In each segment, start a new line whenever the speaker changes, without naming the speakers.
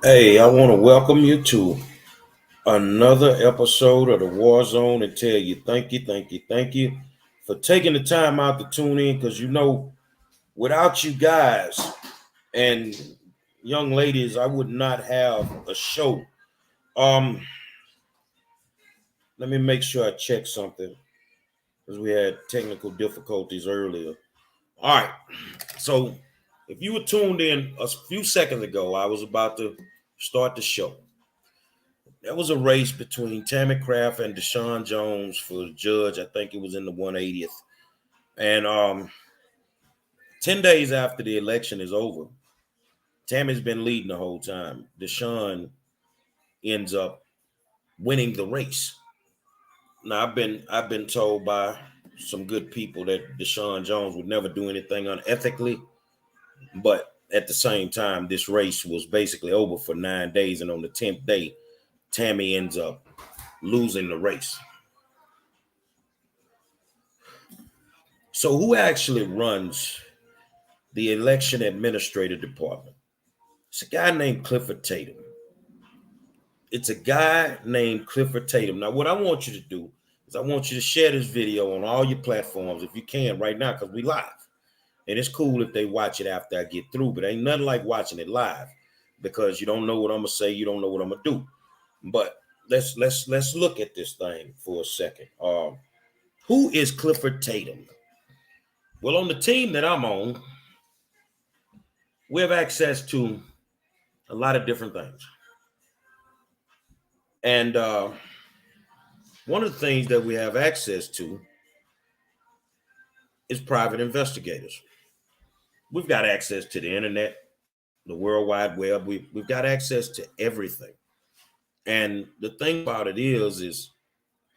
Hey, I want to welcome you to another episode of the War Zone and tell you thank you for taking the time out to tune in because without you guys and young ladies, I would not have a show. Um, Let me make sure I check something because we had technical difficulties earlier. All right, so if you were tuned in a few seconds ago, I was about to start the show. There was a race between Tammy Kraft and Deshaun Jones for the judge. I think it was in the 180th. And 10 days after the election is over, Tammy's been leading the whole time. Deshaun ends up winning the race. Now I've been told by some good people that Deshaun Jones would never do anything unethically, but at the same time, this race was basically over for 9 days, and on the 10th day, Tammy ends up losing the race. So who actually runs the election administrator department? It's a guy named Clifford Tatum. It's a guy named Clifford Tatum. Now, what I want you to do is I want you to share this video on all your platforms if you can right now, because we live. And it's cool if they watch it after I get through, but ain't nothing like watching it live because you don't know what I'm gonna say, you don't know what I'm gonna do. But let's look at this thing for a second. Who is Clifford Tatum? Well, on the team that I'm on, we have access to a lot of different things. And one of the things that we have access to is private investigators. We've got access to the internet, the World Wide Web. We've got access to everything. And the thing about it is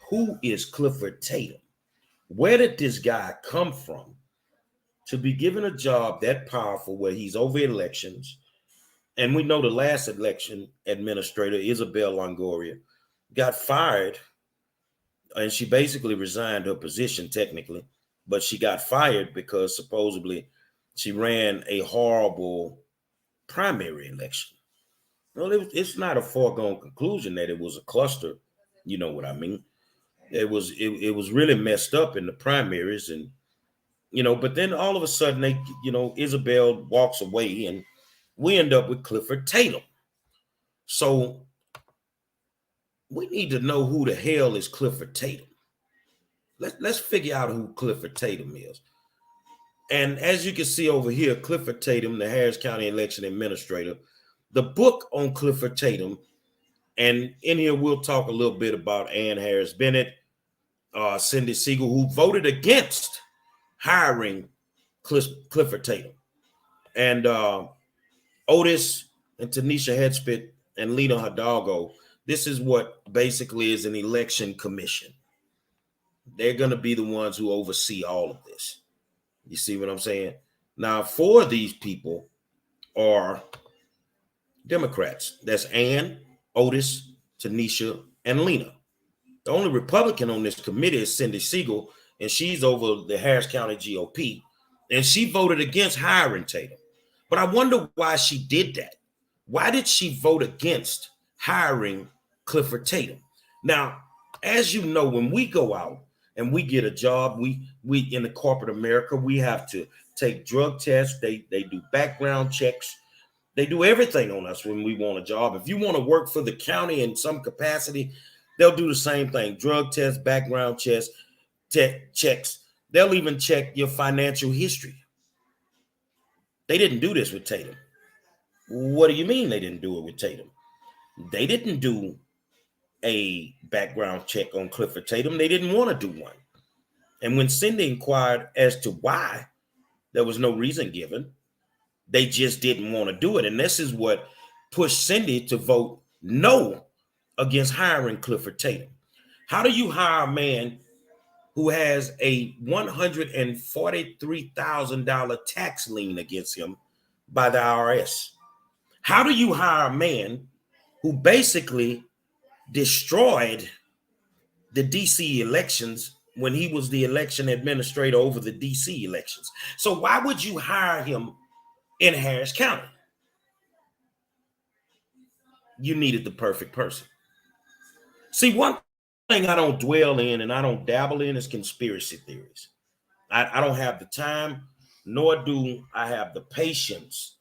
who is Clifford Tatum? Where did this guy come from to be given a job that powerful where he's over elections? And we know the last election administrator, Isabel Longoria, got fired, and she basically resigned her position technically, but she got fired because supposedly she ran a horrible primary election. Well, it's not a foregone conclusion that it was a cluster. You know what I mean? It was really messed up in the primaries, and but then all of a sudden Isabel walks away, and we end up with Clifford Tatum. So we need to know who the hell is Clifford Tatum. Let's figure out who Clifford Tatum is. And as you can see over here, Clifford Tatum, the Harris County Election Administrator, the book on Clifford Tatum, and in here we'll talk a little bit about Ann Harris Bennett, Cindy Siegel, who voted against hiring Clifford Tatum, and Otis and Tanisha Hedspeth and Lena Hidalgo. This is what basically is an election commission. They're going to be the ones who oversee all of this. You see what I'm saying? Now, four of these people are Democrats. That's Ann, Otis, Tanisha, and Lena. The only Republican on this committee is Cindy Siegel, and she's over the Harris County GOP, and she voted against hiring Tatum. But I wonder why she did that. Why did she vote against hiring Clifford Tatum? Now, as you know, when we go out and we get a job, we in the corporate America, we have to take drug tests. They do background checks. They do everything on us when we want a job. If you want to work for the county in some capacity, they'll do the same thing: drug tests, background checks, checks. They'll even check your financial history. They didn't do this with Tatum. What do you mean they didn't do it with Tatum? They didn't do a background check on Clifford Tatum. They didn't want to do one. And when Cindy inquired as to why, there was no reason given. They just didn't want to do it. And this is what pushed Cindy to vote no against hiring Clifford Tatum. How do you hire a man who has a $143,000 tax lien against him by the IRS? How do you hire a man who basically destroyed the DC elections when he was the election administrator over the DC elections? So why would you hire him in Harris County? you needed the perfect person. See, one thing I don't dwell in and I don't dabble in is conspiracy theories. I don't have the time, nor do I have the patience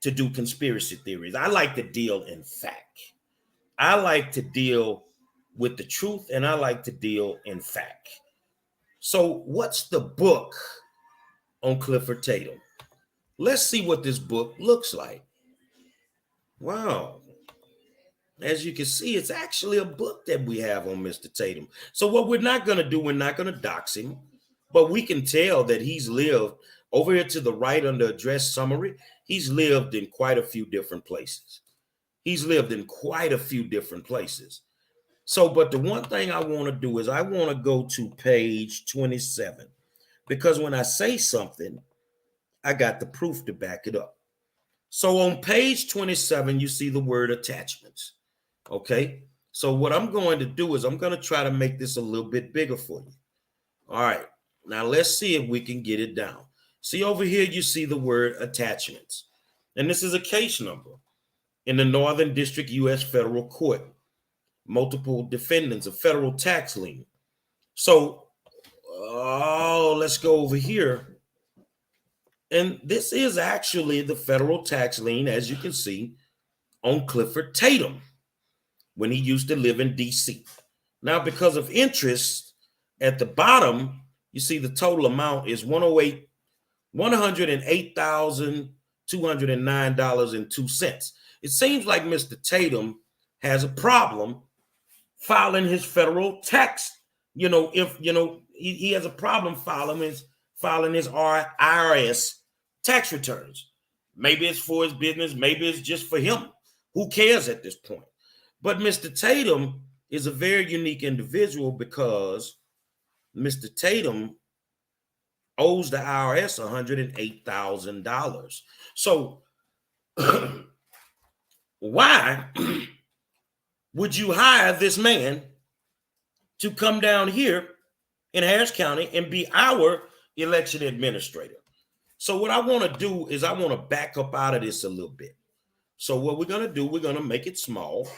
to do conspiracy theories. I like to deal in fact. I like to deal with the truth and I like to deal in fact. So, what's the book on Clifford Tatum? Let's see what this book looks like. Wow. As you can see, it's actually a book that we have on Mr. Tatum. So, what we're not going to do, we're not going to dox him, but we can tell that he's lived over here to the right under address summary. He's lived in quite a few different places. He's lived in quite a few different places. So, but the one thing I want to do is I want to go to page 27 because when I say something, I got the proof to back it up. So on page 27, you see the word attachments. Okay. So what I'm going to do is I'm going to try to make this a little bit bigger for you. All right. Now let's see if we can get it down. See over here, you see the word attachments. And this is a case number in the Northern District U.S. Federal Court. Multiple defendants, a federal tax lien. So, let's go over here. And this is actually the federal tax lien, as you can see, on Clifford Tatum when he used to live in D.C. Now, because of interest at the bottom, you see the total amount is $108,209.02. It seems like Mr. Tatum has a problem filing his federal tax. If he has a problem filing his IRS tax returns. Maybe it's for his business, maybe it's just for him. Who cares at this point? But Mr. Tatum is a very unique individual because Mr. Tatum owes the IRS $108,000. So why would you hire this man to come down here in Harris County and be our election administrator? So what I want to do is I want to back up out of this a little bit. So what we're going to do, we're going to make it small.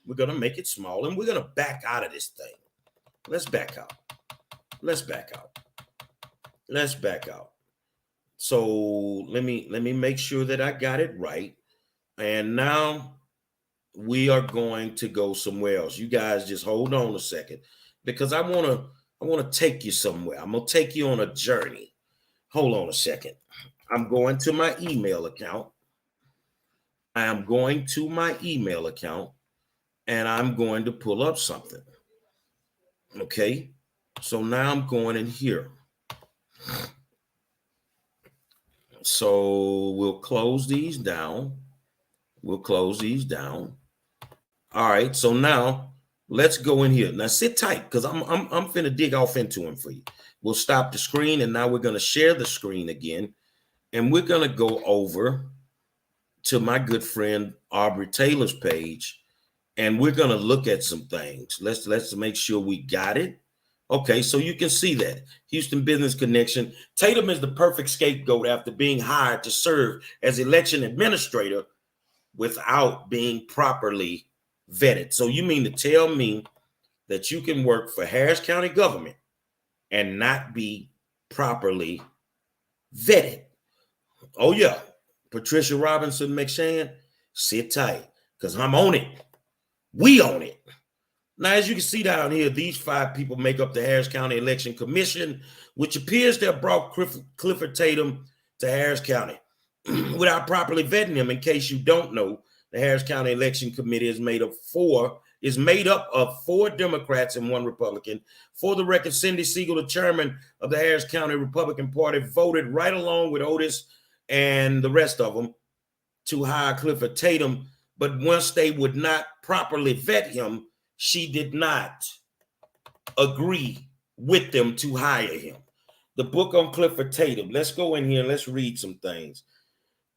We're going to make it small and we're going to back out of this thing. Let's back out. Let's back out. Let's back out. So let me make sure that I got it right. And now we are going to go somewhere else. You guys just hold on a second because I want to take you somewhere. I'm going to take you on a journey. Hold on a second. I'm going to my email account. I am going to my email account and I'm going to pull up something. Okay. So now I'm going in here. So we'll close these down. We'll close these down. All right. So now let's go in here. Now sit tight because I'm finna dig off into him for you. We'll stop the screen and now we're going to share the screen again. And we're going to go over to my good friend Aubrey Taylor's page. And we're going to look at some things. Let's make sure we got it. Okay, so you can see that. Houston Business Connection. Tatum is the perfect scapegoat after being hired to serve as election administrator without being properly vetted. So you mean to tell me that you can work for Harris County government and not be properly vetted? Oh, yeah. Patricia Robinson McShann, sit tight because I'm on it. We own it. Now, as you can see down here, these 5 people make up the Harris County Election Commission, which appears to have brought Clifford Tatum to Harris County without properly vetting him. In case you don't know, the Harris County Election Committee is made up of 4 Democrats and 1 Republican. For the record, Cindy Siegel, the chairman of the Harris County Republican Party, voted right along with Otis and the rest of them to hire Clifford Tatum. But once they would not properly vet him, she did not agree with them to hire him. The book on Clifford Tatum. Let's go in here and let's read some things.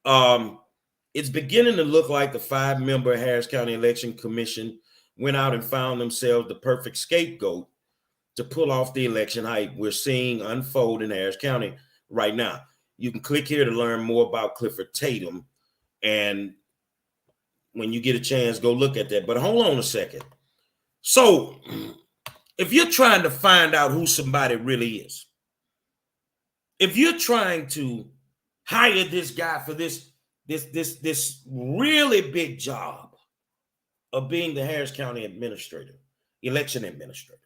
It's beginning to look like the 5-member Harris County Election Commission went out and found themselves the perfect scapegoat to pull off the election hype we're seeing unfold in Harris County right now. You can click here to learn more about Clifford Tatum and When you get a chance, go look at that. But hold on a second. So if you're trying to find out who somebody really is, if you're trying to hire this guy for this really big job of being the Harris County administrator, election administrator,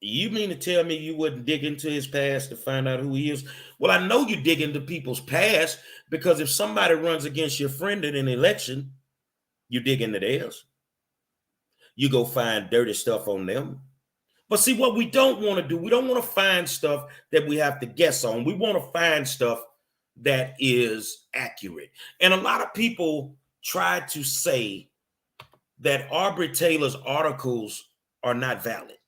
you mean to tell me you wouldn't dig into his past to find out who he is? Well, I know you dig into people's past, because if somebody runs against your friend in an election, you dig into theirs. You go find dirty stuff on them. But see, what we don't want to do, we don't want to find stuff that we have to guess on. We want to find stuff that is accurate. And a lot of people try to say that Aubrey Taylor's articles are not valid.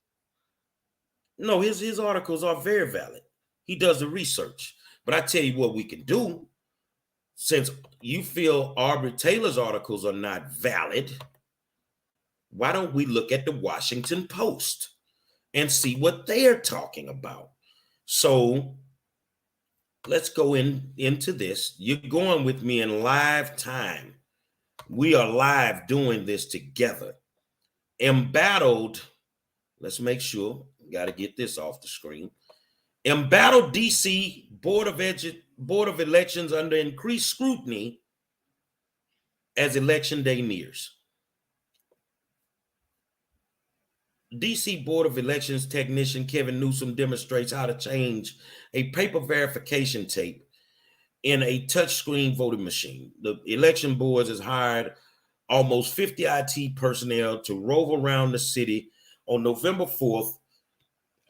No, his articles are very valid. He does the research. But I tell you what we can do. Since you feel Aubrey Taylor's articles are not valid, why don't we look at the Washington Post and see what they're talking about? So let's go into this. You're going with me in live time. We are live doing this together. Embattled, let's make sure, got to get this off the screen. Embattled DC Board of Elections under increased scrutiny as election day nears. DC Board of Elections technician Kevin Newsom demonstrates how to change a paper verification tape in a touchscreen voting machine. The election board has hired almost 50 IT personnel to rove around the city on November 4th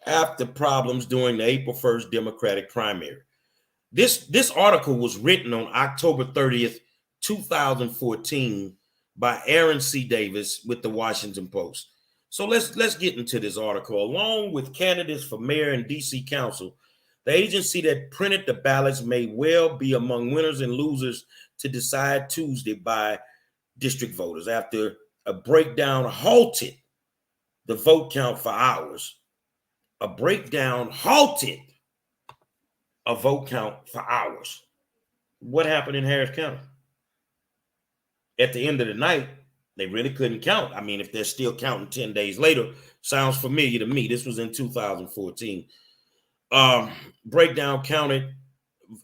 after problems during the April 1st Democratic primary. This article was written on October 30th, 2014 by Aaron C. Davis with the Washington Post. So let's get into this article. Along with candidates for mayor and DC council, the agency that printed the ballots may well be among winners and losers to decide Tuesday by district voters after a breakdown halted the vote count for hours. A breakdown halted a vote count for hours. What happened in Harris County? At the end of the night, they really couldn't count. I mean, if they're still counting 10 days later, sounds familiar to me. This was in 2014. Breakdown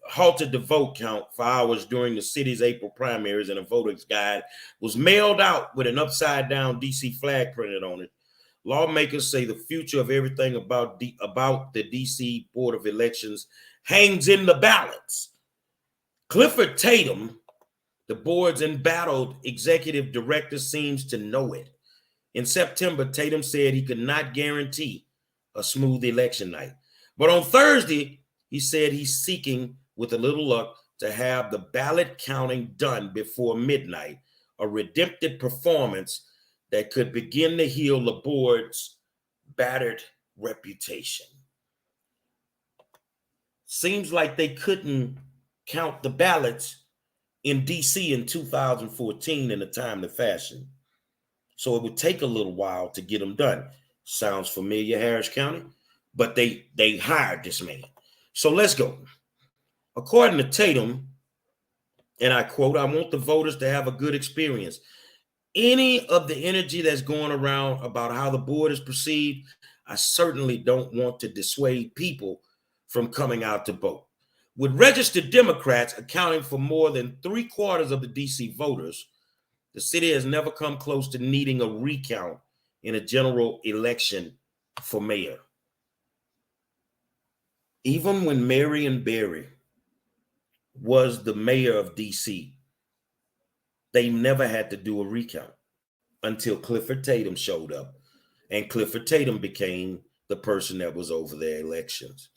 halted the vote count for hours during the city's April primaries, and a voter's guide was mailed out with an upside down DC flag printed on it. Lawmakers say the future of everything about the DC Board of Elections hangs in the balance. Clifford Tatum, the board's embattled executive director, seems to know it. In September, Tatum said he could not guarantee a smooth election night. But on Thursday, he said he's seeking, with a little luck, to have the ballot counting done before midnight, a redemptive performance that could begin to heal the board's battered reputation. Seems like they couldn't count the ballots in DC in 2014 in a timely fashion. So it would take a little while to get them done. Sounds familiar, Harris County? But they hired this man. So let's go. According to Tatum, and I quote, "I want the voters to have a good experience. Any of the energy that's going around about how the board is perceived, I certainly don't want to dissuade people from coming out to vote." With registered Democrats accounting for more than 3/4 of the DC voters, the city has never come close to needing a recount in a general election for mayor. Even when Marion Barry was the mayor of DC, they never had to do a recount until Clifford Tatum showed up, and Clifford Tatum became the person that was over their elections.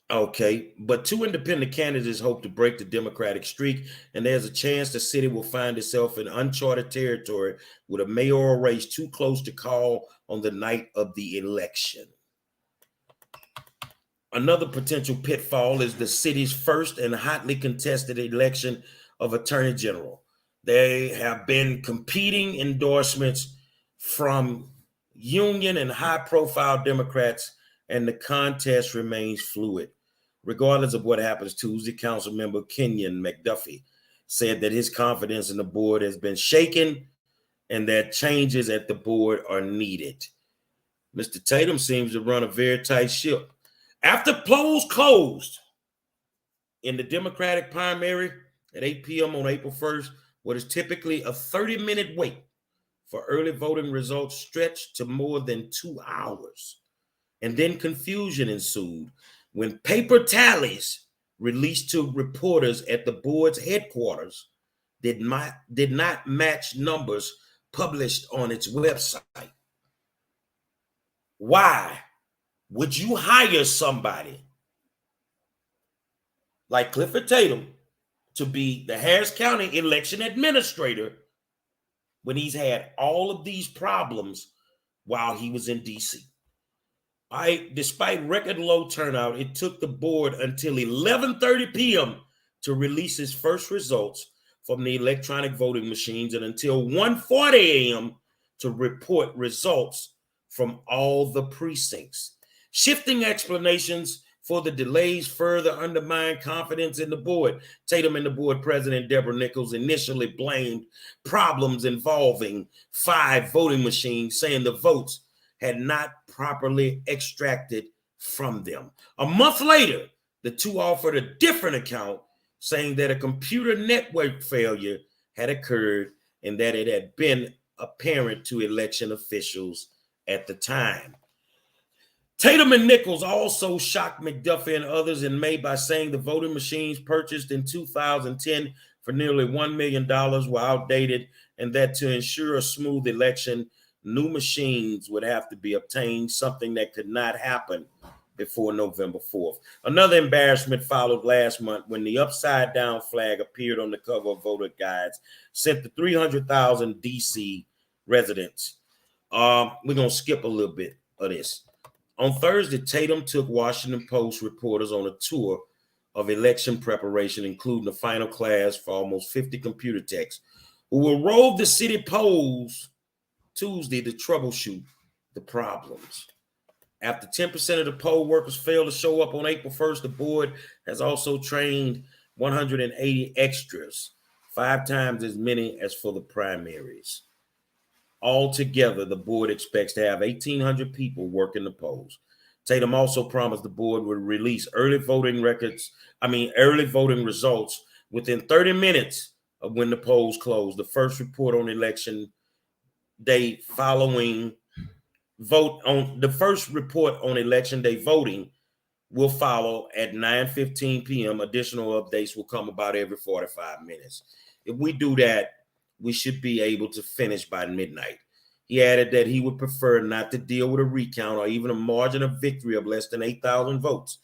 Okay, but two independent candidates hope to break the Democratic streak, and there's a chance the city will find itself in uncharted territory with a mayoral race too close to call on the night of the election. Another potential pitfall is the city's first and hotly contested election of attorney general. There have been competing endorsements from union and high-profile Democrats, and the contest remains fluid. Regardless of what happens Tuesday, Councilmember Kenyon McDuffie said that his confidence in the board has been shaken and that changes at the board are needed. Mr. Tatum seems to run a very tight ship. After polls closed in the Democratic primary at 8 p.m. on April 1st, what is typically a 30-minute wait for early voting results stretched to more than 2 hours. And then confusion ensued when paper tallies released to reporters at the board's headquarters did not match numbers published on its website. Why would you hire somebody like Clifford Tatum to be the Harris County election administrator when he's had all of these problems while he was in D.C.? Despite record low turnout, it took the board until 11:30 p.m. to release its first results from the electronic voting machines and until 1:40 a.m. to report results from all the precincts. Shifting explanations for the delays further undermine confidence in the board. Tatum and the board president, Deborah Nichols, initially blamed problems involving 5 voting machines, saying the votes had not properly extracted from them. A month later, the two offered a different account, saying that a computer network failure had occurred and that it had been apparent to election officials at the time. Tatum and Nichols also shocked McDuffie and others in May by saying the voting machines purchased in 2010 for nearly $1 million were outdated and that to ensure a smooth election, new machines would have to be obtained, something that could not happen before November 4th. Another embarrassment followed last month when the upside down flag appeared on the cover of voter guides sent to 300,000 D.C. residents. We're going to skip a little bit of this. On Thursday, Tatum took Washington Post reporters on a tour of election preparation, including the final class for almost 50 computer techs who will rove the city polls Tuesday to troubleshoot the problems. After 10% of the poll workers failed to show up on April 1st, the board has also trained 180 extras, 5 times as many as for the primaries. Altogether, the board expects to have 1,800 people working the polls. Tatum also promised the board would release early voting results within 30 minutes of when the polls closed. The first report on election day following the first report on election day voting will follow at 9:15 p.m. Additional updates will come about every 45 minutes. If we do that, we should be able to finish by midnight. He added that he would prefer not to deal with a recount or even a margin of victory of less than 8,000 votes.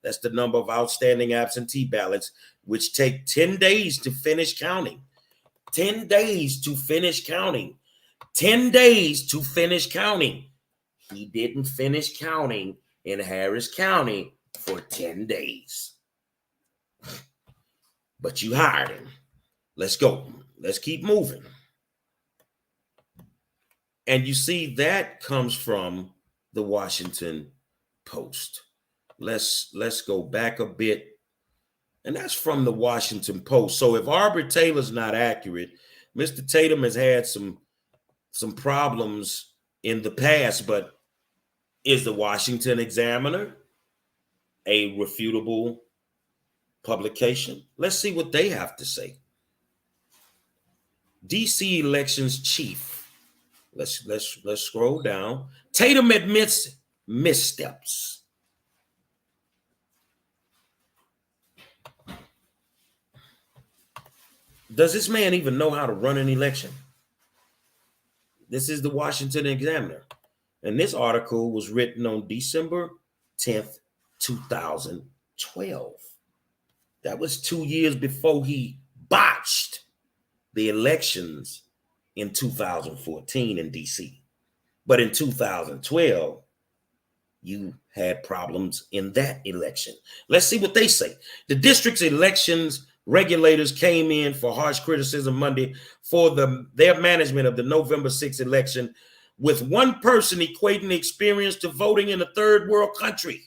That's the number of outstanding absentee ballots, which take 10 days to finish counting. 10 days to finish counting. 10 days to finish counting. He didn't finish counting in Harris County for 10 days. But you hired him. Let's go. Let's keep moving. And you see, that comes from the Washington Post. Let's go back a bit. And that's from the Washington Post. So if Aubrey Taylor's not accurate, Mr. Tatum has had some problems in the past, but is the Washington Examiner a refutable publication? Let's see what they have to say. DC elections chief. Let's scroll down. Tatum admits missteps. Does this man even know how to run an election? This is the Washington Examiner. And this article was written on December 10th, 2012. That was 2 years before he botched the elections in 2014 in DC. But in 2012, you had problems in that election. Let's see what they say. The district's elections regulators came in for harsh criticism Monday for their management of the November 6th election, with one person equating the experience to voting in a third world country.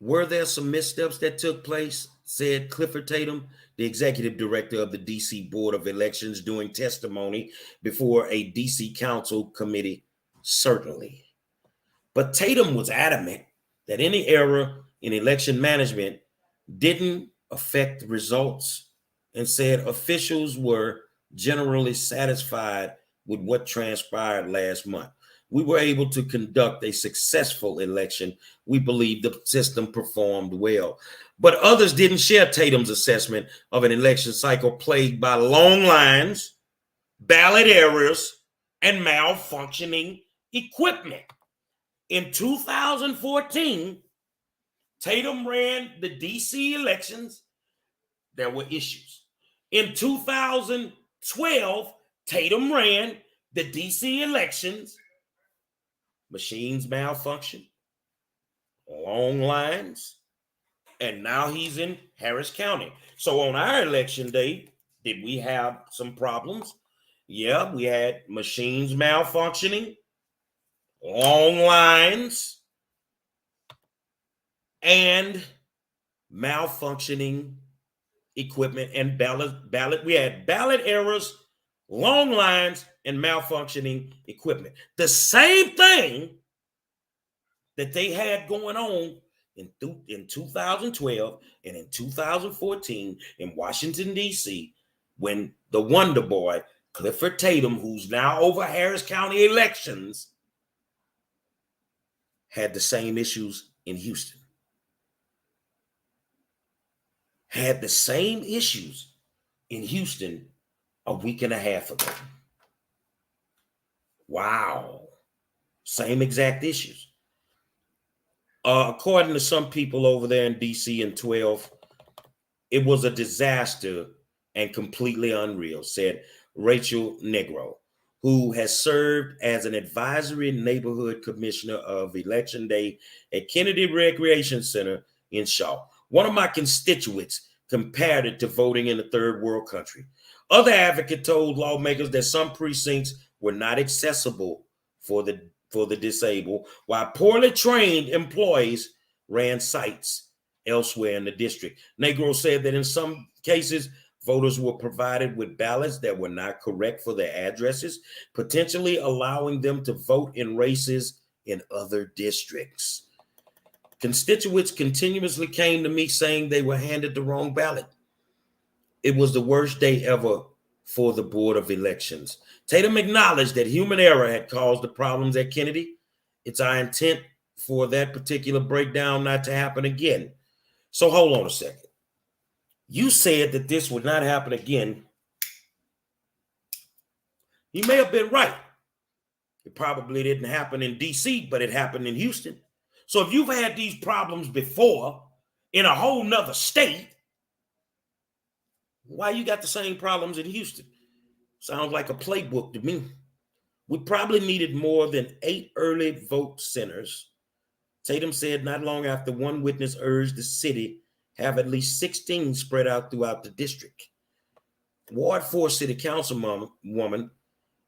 Were there some missteps that took place? Said Clifford Tatum, the executive director of the DC Board of Elections, during testimony before a DC Council committee. Certainly. But Tatum was adamant that any error in election management didn't affect the results and said officials were generally satisfied with what transpired last month. We were able to conduct a successful election. We believe the system performed well. But others didn't share Tatum's assessment of an election cycle plagued by long lines, ballot errors, and malfunctioning equipment. In 2014, Tatum ran the DC elections. There were issues. In 2012, Tatum ran the DC elections. Machines malfunction, long lines, and now he's in Harris County. So on our election day, did we have some problems? Yeah, we had machines malfunctioning, long lines, and malfunctioning equipment and ballot. We had ballot errors, long lines, and malfunctioning equipment. The same thing that they had going on in 2012 and in 2014 in Washington, D.C., when the Wonder Boy, Clifford Tatum, who's now over Harris County elections, had the same issues in Houston. Had the same issues in Houston a week and a half ago. Wow. Same exact issues. According to some people over there in DC in 12, it was a disaster and completely unreal, said Rachel Negro, who has served as an advisory neighborhood commissioner of Election Day at Kennedy Recreation Center in Shaw. One of my constituents compared it to voting in a third world country. Other advocates told lawmakers that some precincts were not accessible for the disabled, while poorly trained employees ran sites elsewhere in the district. Negro said that in some cases, voters were provided with ballots that were not correct for their addresses, potentially allowing them to vote in races in other districts. Constituents continuously came to me saying they were handed the wrong ballot. It was the worst day ever for the Board of Elections. Tatum acknowledged that human error had caused the problems at Kennedy. It's our intent for that particular breakdown not to happen again. So hold on a second. You said that this would not happen again. You may have been right. It probably didn't happen in DC, but it happened in Houston. So if you've had these problems before in a whole nother state, why you got the same problems in Houston? Sounds like a playbook to me. We probably needed more than 8 early vote centers. Tatum said not long after one witness urged the city have at least 16 spread out throughout the district. Ward 4 City Councilwoman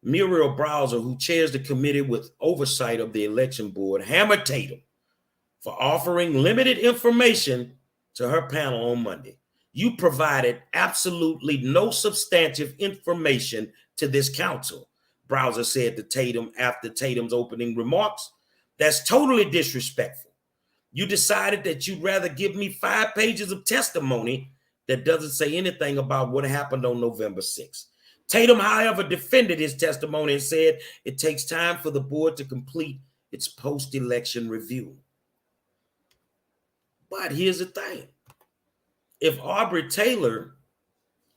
Muriel Browser, who chairs the committee with oversight of the election board, hammered Tatum for offering limited information to her panel on Monday. You provided absolutely no substantive information to this council, Browser said to Tatum after Tatum's opening remarks. That's totally disrespectful. You decided that you'd rather give me 5 pages of testimony that doesn't say anything about what happened on November 6th. Tatum, however, defended his testimony and said it takes time for the board to complete its post-election review. But here's the thing. If Aubrey Taylor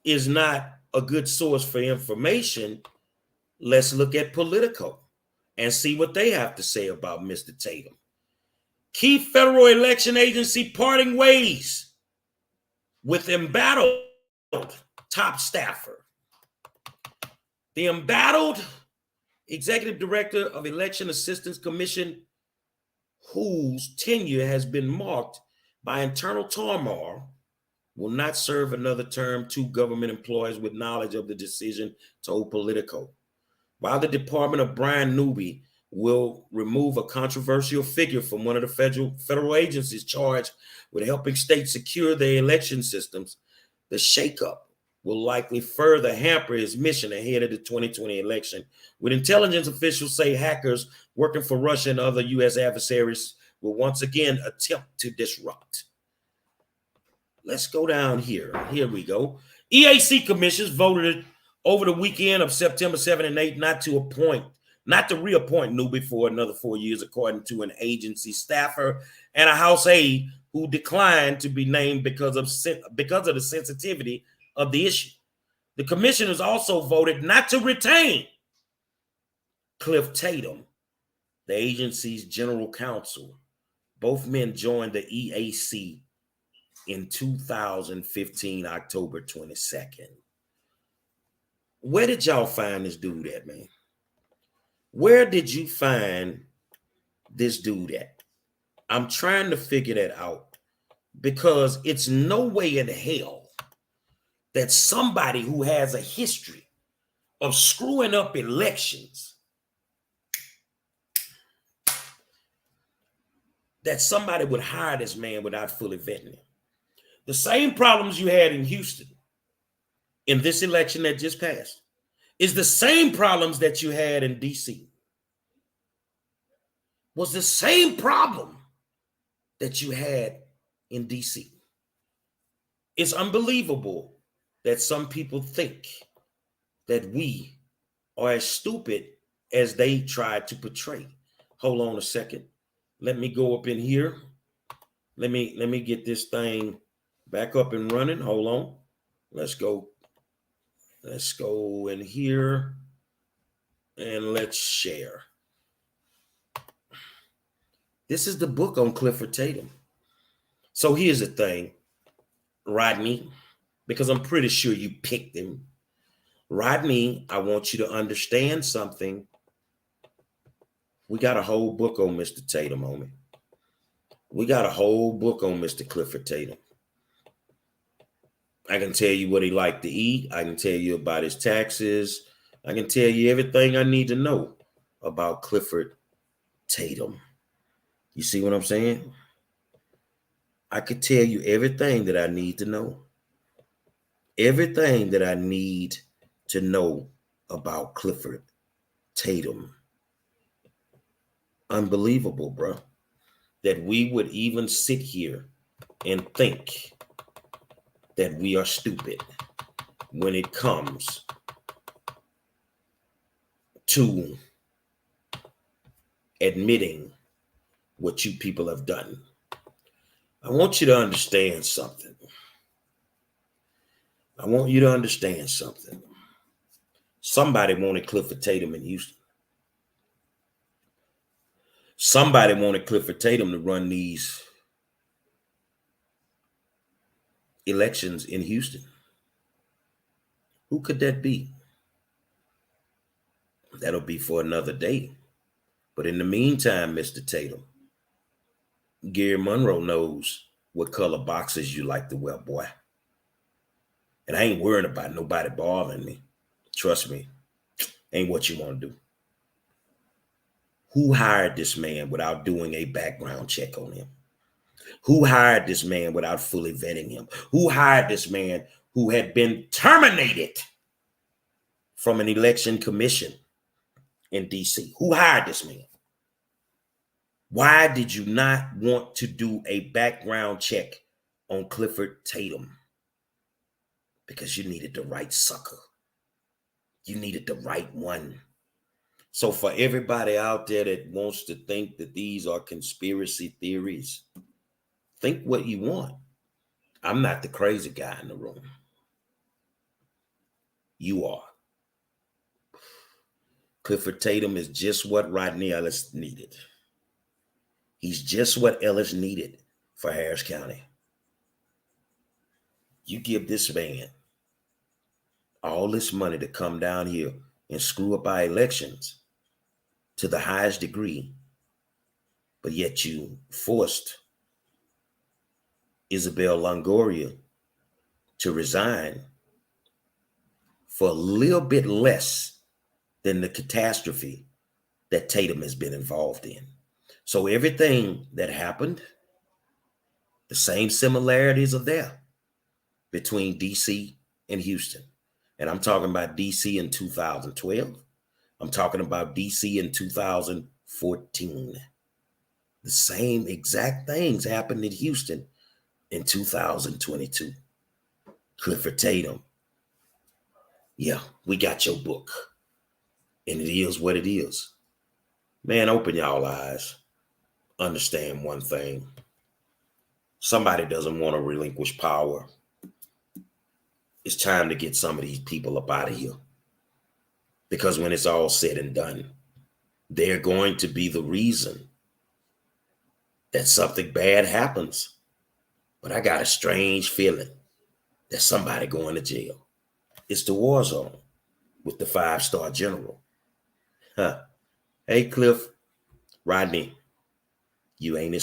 is not a good source for information, let's look at Politico and see what they have to say about Mr. Tatum. Key federal election agency parting ways with embattled top staffer. The embattled executive director of Election Assistance Commission, whose tenure has been marked by internal turmoil, will not serve another term. 2 government employees with knowledge of the decision told Politico. While the department of Brian Newby will remove a controversial figure from one of the federal agencies charged with helping states secure their election systems. The shakeup will likely further hamper his mission ahead of the 2020 election, with intelligence officials say hackers working for Russia and other U.S. adversaries will once again attempt to disrupt. Let's go down here. Here we go. EAC commissions voted over the weekend of September 7 and 8 not to reappoint Newby for another 4 years, according to an agency staffer and a House aide who declined to be named because of the sensitivity of the issue. The commissioners also voted not to retain Cliff Tatum, the agency's general counsel. Both men joined the EAC in 2015, October 22nd. Where did y'all find this dude at, man? Where did you find this dude at? I'm trying to figure that out, because it's no way in hell that somebody who has a history of screwing up elections, that somebody would hire this man without fully vetting him. The same problems you had in Houston in this election that just passed is the same problems that you had in DC. Was the same problem that you had in DC. It's unbelievable that some people think that we are as stupid as they try to portray. Hold on a second. Let me go up in here. Let me get this thing back up and running. Hold on. Let's go in here and let's share. This is the book on Clifford Tatum. So here's the thing, Rodney, because I'm pretty sure you picked him. Rodney, I want you to understand something. We got a whole book on Mr. Tatum, homie. We got a whole book on Mr. Clifford Tatum. I can tell you what he liked to eat. I can tell you about his taxes. I can tell you everything I need to know about Clifford Tatum. You see what I'm saying? I could tell you everything that I need to know. Everything that I need to know about Clifford Tatum. Unbelievable, bro, that we would even sit here and think that we are stupid when it comes to admitting what you people have done. I want you to understand something. I want you to understand something. Somebody wanted Clifford Tatum in Houston. Somebody wanted Clifford Tatum to run these elections in Houston. Who could that be? That'll be for another day. But in the meantime, Mr. Tatum, Gary Monroe knows what color boxes you like to wear, boy. And I ain't worrying about nobody bothering me. Trust me, ain't what you want to do. Who hired this man without doing a background check on him? Who hired this man without fully vetting him? Who hired this man who had been terminated from an election commission in DC? Who hired this man? Why did you not want to do a background check on Clifford Tatum? Because you needed the right sucker. You needed the right one. So for everybody out there that wants to think that these are conspiracy theories, think what you want. I'm not the crazy guy in the room. You are. Clifford Tatum is just what Rodney Ellis needed. He's just what Ellis needed for Harris County. You give this man all this money to come down here and screw up our elections to the highest degree, but yet you forced Isabel Longoria to resign for a little bit less than the catastrophe that Tatum has been involved in. So everything that happened, the same similarities are there between DC and Houston. And I'm talking about DC in 2012. I'm talking about DC in 2014. The same exact things happened in Houston in 2022. Clifford Tatum. Yeah, we got your book. And it is what it is. Man, open y'all eyes. Understand one thing. Somebody doesn't want to relinquish power. It's time to get some of these people up out of here. Because when it's all said and done, they're going to be the reason that something bad happens. But I got a strange feeling that somebody going to jail. It's the war zone with the 5-star general. Huh. Hey, Cliff, Rodney, you ain't